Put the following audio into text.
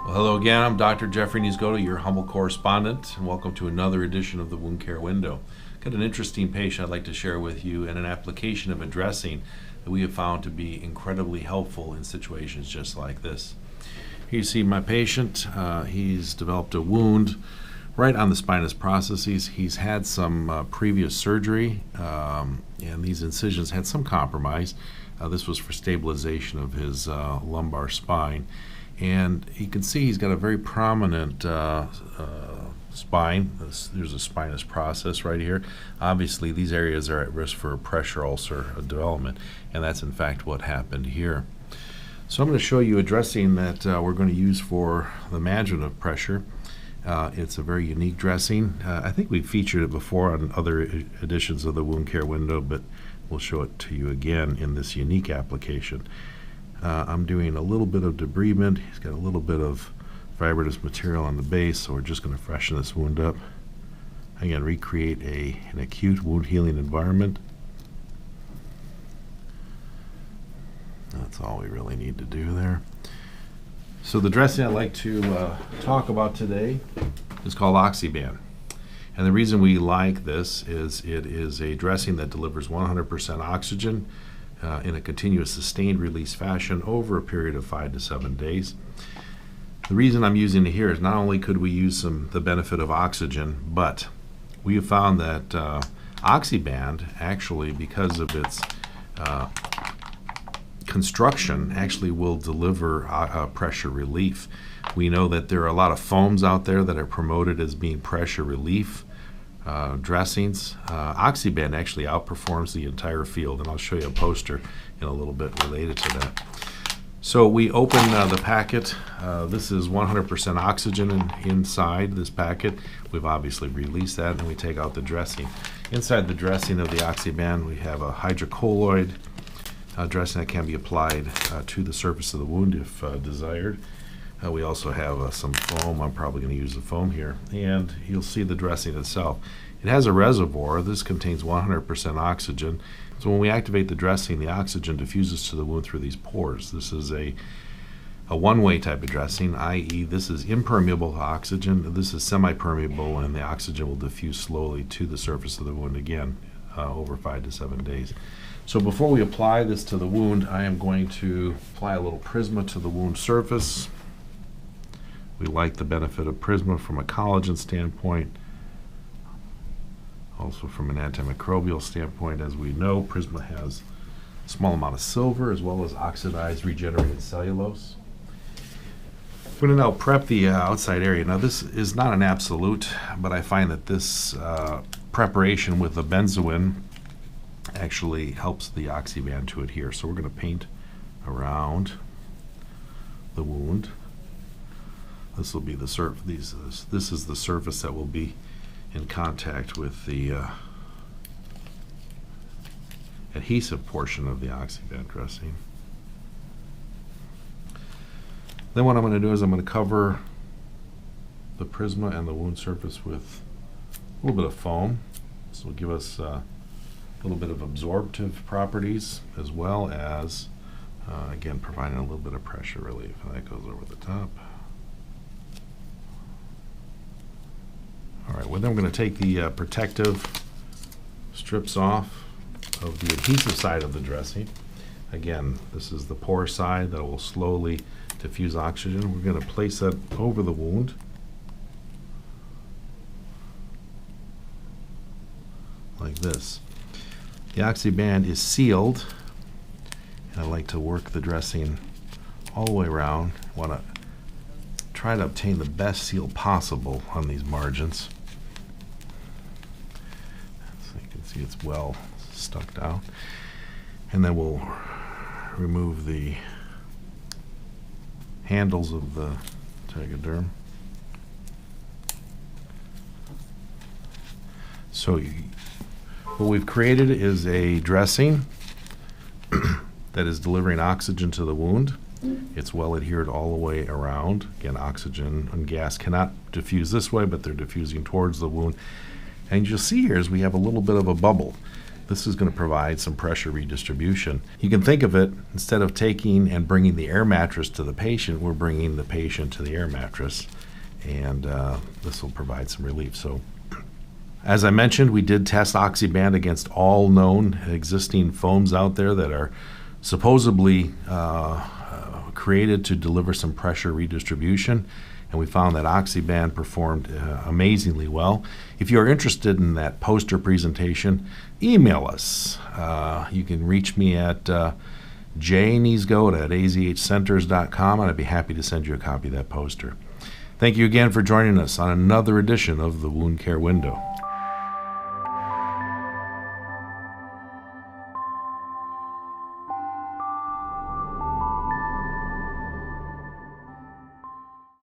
Well, hello again. I'm Dr. Jeffrey Niesgoda, your humble correspondent, and welcome to another edition of the Wound Care Window. Got an interesting patient I'd like to share with you and an application of a dressing that we have found to be incredibly helpful in situations just like this. Here you see my patient. He's developed a wound right on the spinous processes. He's had some previous surgery, and these incisions had some compromise. This was for stabilization of his lumbar spine. And you can see he's got a very prominent spine. There's a spinous process right here. Obviously, these areas are at risk for pressure ulcer development, and that's in fact what happened here. So I'm going to show you a dressing that we're going to use for the management of pressure. It's a very unique dressing. I think we've featured it before on other editions of the Wound Care Window, but we'll show it to you again in this unique application. I'm doing a little bit of debridement. He's got a little bit of fibrinous material on the base, so we're just going to freshen this wound up. Again, recreate an acute wound healing environment. That's all we really need to do there. So the dressing I'd like to talk about today is called OxyBand. And the reason we like this is it is a dressing that delivers 100% oxygen in a continuous sustained release fashion over a period of 5 to 7 days. The reason I'm using it here is not only could we use the benefit of oxygen, but we have found that OxyBand actually, because of its construction, actually will deliver pressure relief. We know that there are a lot of foams out there that are promoted as being pressure relief dressings. OxyBand actually outperforms the entire field, and I'll show you a poster in a little bit related to that. So we open the packet. This is 100% oxygen inside this packet. We've obviously released that, and we take out the dressing. Inside the dressing of the OxyBand, we have a hydrocolloid dressing that can be applied to the surface of the wound if desired. We also have some foam. I'm probably going to use the foam here. And you'll see the dressing itself. It has a reservoir. This contains 100% oxygen. So when we activate the dressing, the oxygen diffuses to the wound through these pores. This is a one-way type of dressing, i.e. this is impermeable to oxygen. This is semi-permeable, and the oxygen will diffuse slowly to the surface of the wound again over 5 to 7 days. So before we apply this to the wound, I am going to apply a little Prisma to the wound surface. We like the benefit of Prisma from a collagen standpoint, also from an antimicrobial standpoint. As we know, Prisma has a small amount of silver as well as oxidized regenerated cellulose. We're going to now prep the outside area. Now this is not an absolute, but I find that this preparation with the benzoin actually helps the OxyBand to adhere. So we're going to paint around the wound. This will be the surface. This is the surface that will be in contact with the adhesive portion of the OxyBand dressing. Then what I'm going to do is I'm going to cover the Prisma and the wound surface with a little bit of foam. This will give us a little bit of absorptive properties, as well as again providing a little bit of pressure relief. And that goes over the top. All right, well then we're going to take the protective strips off of the adhesive side of the dressing. Again, this is the pore side that will slowly diffuse oxygen. We're going to place that over the wound. Like this. The OxyBand is sealed, and I like to work the dressing all the way around. I want to try to obtain the best seal possible on these margins. So you can see it's well stuck down. And then we'll remove the handles of the tegaderm. So what we've created is a dressing that is delivering oxygen to the wound. It's well adhered all the way around. Again, oxygen and gas cannot diffuse this way, but they're diffusing towards the wound. And you'll see here is we have a little bit of a bubble. This is going to provide some pressure redistribution. You can think of it, instead of taking and bringing the air mattress to the patient, we're bringing the patient to the air mattress, and this will provide some relief. So, as I mentioned, we did test OxyBand against all known existing foams out there that are supposedly created to deliver some pressure redistribution, and we found that OxyBand performed amazingly well. If you're interested in that poster presentation, email us. You can reach me at jniesgoat@azhcenters.com, and I'd be happy to send you a copy of that poster. Thank you again for joining us on another edition of the Wound Care Window.